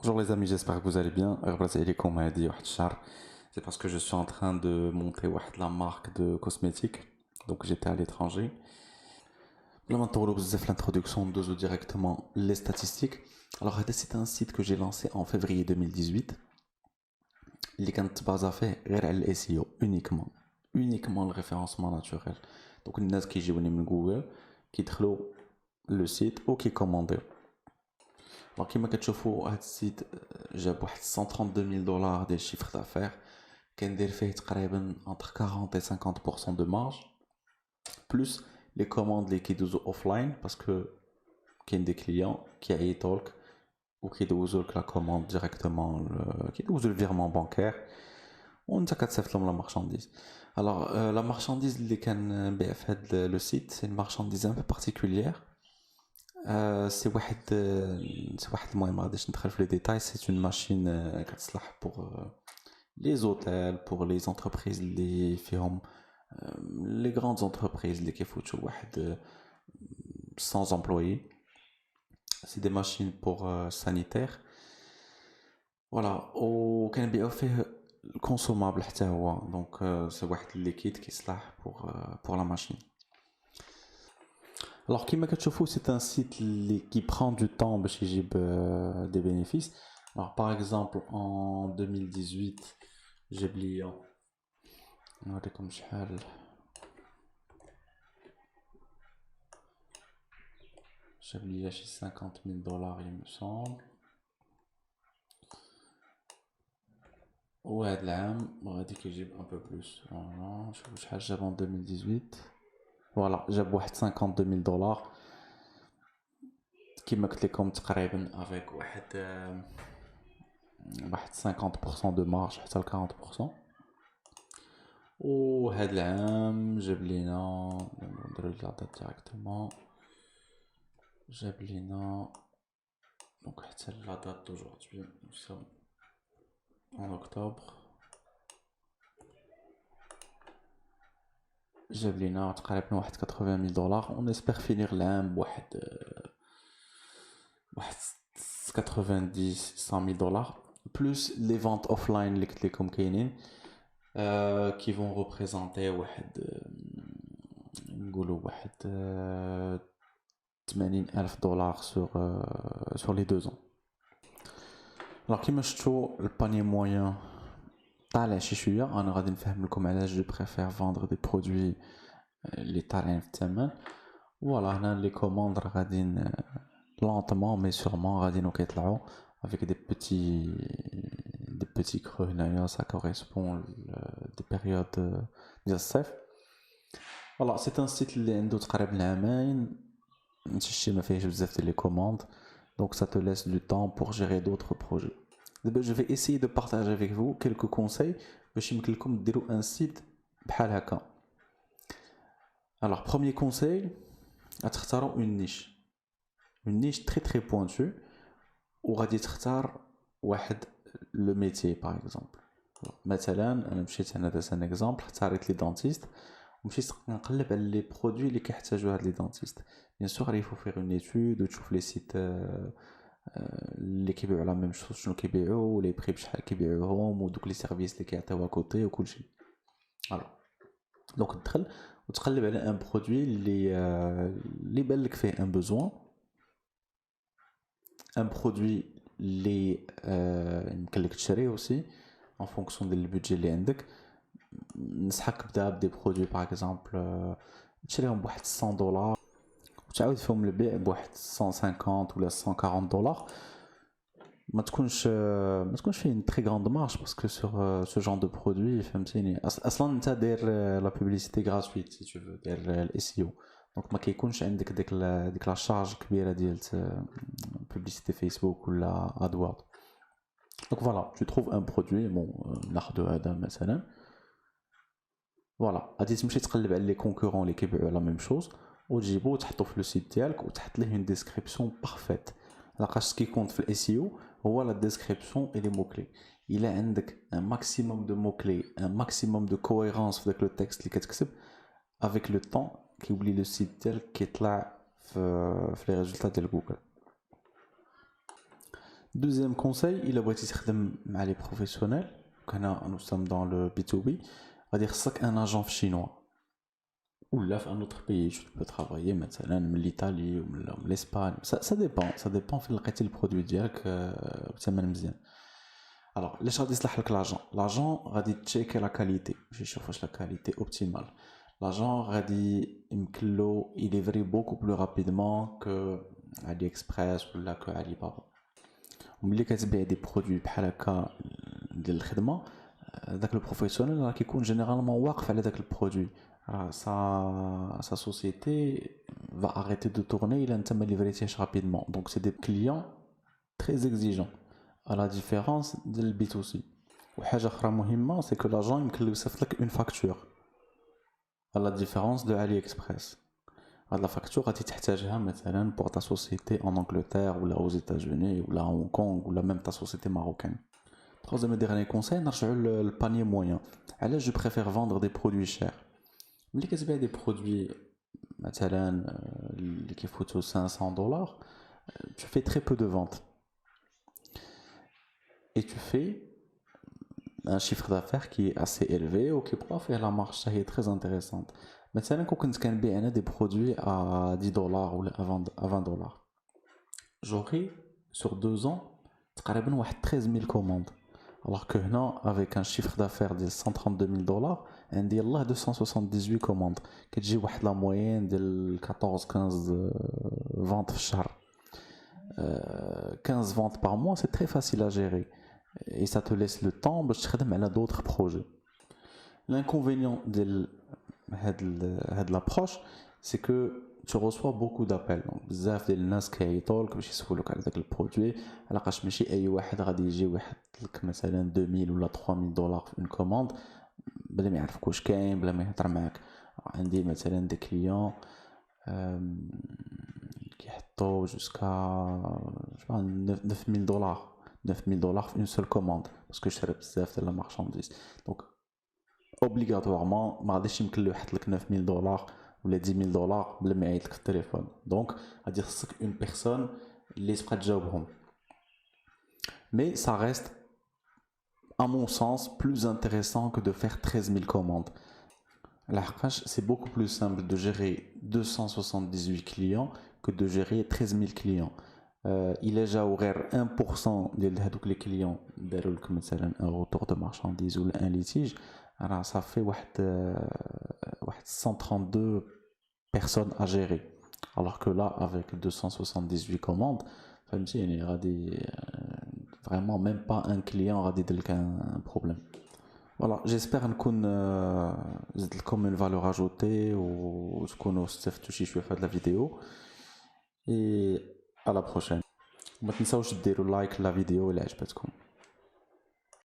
Bonjour les amis, j'espère que vous allez bien. C'est parce que je suis en train de monter la marque de cosmétiques. Donc j'étais à l'étranger. Là maintenant, on va l'introduction de directement les statistiques. Alors c'est un site que j'ai lancé en février 2018. اللي كانت بازا فيه غير على الاي سي او uniquement le référencement naturel. Donc الناس كيجيوني من جوجل كيدخلوا le site ou qui commandent. Alors, كيما كتشوفوا هاد السيت جاب واحد 132 000 دولار ديال chiffre d'affaires كندير فيه تقريبا entre 40 et 50% de marge plus les commandes اللي كيدوزو offline parce que كاين des clients qui عيطولك ou كيدوزولك la commande directement كيدوزو le virement bancaire وانت كتصيفط لهم la marchandise. Alors la marchandise اللي كنبيع في هاد le site c'est une marchandise un peu particulière. سي واحد المهم ما غاديش ندخل في لي ديتاي. سي اون ماشين كتصلح بور لي زوتيل بور لي زونتربريز اللي فيهم لي غراند زونتربريز اللي كيفوتوا واحد sans employés. C'est des machines pour sanitaire. Voilà, وكنبيعو فيه الكونسومابل حتى هو. دونك سي واحد الليكيد كيصلح pour la machine. Alors, كيما كتشوفوا c'est un site qui prend du temps باش يجيب des bénéfices. Alors, par exemple, en 2018, جاب لي نوريكم شحال جاب لي شي 50 000 دولار il me semble. وهاد العام غادي كيجيب un peu plus. Voilà, نشوفو شحال جاب en 2018. Voilà, جاب واحد 52 000 دولار كيما قلت لكم تقريبا افيك واحد 50% de marge حتى ل 40%. وهاد العام جاب لينا نديرو لا دات ديريكتومون جاب لينا دونك حتى لا دات دوجوردي نو en octobre جاب لينا تقريبا واحد 80 000 دولار. on espère finir العام بواحد 90 100 000 دولار plus les ventes offline اللي قلت لكم كاينين qui vont représenter واحد نقولوا واحد 80 000 دولار sur les 2 ans. Alors كيما شفتوا الباني موين طالع شي شويه. انا غادي نفهم لكم علاش جو بريفير فاندر دي برودوي اللي طالعين في الثمن. فوالا هنا لي كوموند راه غاديين lentement mais sûrement غاديين كيطلعوا avec des petits creux هنايا. ça correspond des périodes ديال الصيف. فوالا سي ان سيت اللي عنده تقريبا عامين ماشي ما فيهش بزاف ديال لي كوموند. donc ça te laisse du temps pour gérer d'autres projets. Je vais essayer de partager avec vous quelques conseils باش يمكن لكم ديروا un site بحال هكا. alors premier conseil غتختاروا une niche très très pointue وغادي تختار واحد le métier par exemple. مثلا انا مشيت هنا داز ان اكزامبل اختاريت لي دونتيست ومشيت نقلب على لي برودوي اللي كيحتاجوا هاد لي دونتيست. بيان سور il faut faire une étude وتشوف لي سيت اللي كيبيعوا لا ميم شوز شنو كيبيعوا ولي بري بشحال كيبيعوهم ودوك لي سيرفيس اللي كيعطيوها كوتي وكلشي. فوالا دونك تدخل وتقلب على ان برودوي اللي بان لك فيه ان بوزوان. ان برودوي اللي يمكن لك تشريه اوسي en fonction ديال البودجي اللي عندك. نصحك بدا بدي برودوي باغ اكزومبل تشريهم بواحد 100 دولار وتعاود فيهم البيع بواحد 150 ولا 140 دولار. ما تكونش فيه une très grande marge parce que sur ce genre de produit فهمتيني. اصلا انت داير لا بوبليسيتي غراتويت سي تو فو داير الاي سي او. دونك ما كيكونش عندك ديك لا شارج كبيره ديال بوبليسيتي فيسبوك ولا ادوورد. دونك فوالا tu trouves un produit ناخذ هذا مثلا. فوالا غادي تمشي تقلب على لي كونكورون اللي كيبيعوا لا ميم شوز وتجيبو وتحطو في لو سيت ديالك وتحط ليه اون ديسكريبسيون بارفيت. لاقاش سكي كونت في الاي سي او هو لا ديسكريبسيون اي لي مو كلي. الا عندك ان ماكسيموم دو مو كلي ان ماكسيموم دو كوهيرونس في داك لو تكست اللي كتكتب افيك لو طون كيولي لو سيت ديالك كيطلع في لي ريزولطا ديال جوجل. Deuxième conseil, il a besoin de les professionnels. Nous sommes dans le B2B. On va dire c'est un agent chinois. Ou là, un autre pays, tu peux travailler, مثلا l'Italie ou l'Espagne. Ça dépend de le produit direct, alors, les choses disent l'agent. L'agent va checker la qualité. Je cherche la qualité optimale. L'agent va dire il livre beaucoup plus rapidement que AliExpress ou là que Alibaba. ملي كتبيع des produits بحال هكا ديال الخدمه داك البروفيسيونيل راه كيكون جينيرالمون واقف على داك البرودوي sa société va arrêter de tourner il انت ما ليفريتيش rapidement donc c'est des clients très exigeants à la différence ديال B2C وحاجه اخرى مهمه c'est que l'agent يمكن له يوصف لك une facture à la différence de AliExpress la facture غادي تحتاجها مثلا pour ta société en Angleterre ou là aux États-Unis ou là à Hong Kong ou là même ta société marocaine. Troisième et dernier conseil, نرجعوا le panier moyen. Alors je préfère vendre des produits chers. ملي كتبيع des produits مثلا اللي كيفوتوا $500, tu fais très peu de ventes. Et tu fais un chiffre d'affaires qui est assez élevé ou qui pourra faire la marge qui est très intéressante. مثلا كنت كنبيع انا des produits à $10 ou à $20, j'aurai sur 2 ans تقريبا واحد 13 000 commandes, alors que هنا avec un chiffre d'affaires de $132 000 عندي يلاه 278 commandes كتجي واحد la moyenne ديال 14-15 ventes في الشهر. 15 ventes par mois, c'est très facile à gérer et ça te laisse le temps باش تخدم على d'autres projets. L'inconvénient de cette approche, c'est que tu reçois beaucoup d'appels. Donc, بزاف ديال الناس كيعيطولك باش يسولوك على داك البرودوي علاش ماشي اي واحد غادي يجي واحد لك مثلا 2000 ولا $3000 في اون كوموند بلا ما يعرفك واش كاين بلا ما يهضر معاك. عندي مثلا دي كليون كيحطوا جوسكا $9000 $9000 في اون سول كوموند باسكو شرا بزاف ديال المارشانديز. دونك obligatoirement ما غاديش يمكن له يحط لك $9000 ولا $10000 بلا ما يعيط لك في التليفون. دونك غادي خصك اون بيرسون اللي تبقى تجاوبهم. Mais ça reste à mon sens plus intéressant que de faire 13 000 commandes. C'est beaucoup plus simple de gérer 278 clients que de gérer 13 000 clients. Il est déjà horaire 1% de les clients داروا مثلا un retour de marchandise ou un litige. Alors ça fait 132 personnes à gérer. Alors que là, avec 278 commandes, il y aura vraiment même pas un client aura un problème. Voilà, j'espère نكون زدت لكم une valeur ajoutée وتكونوا استفدتوا شي شويه في هذه الفيديو. Et à la prochaine. ما تنساوش ديروا لايك للفيديو إلا عجبتكم.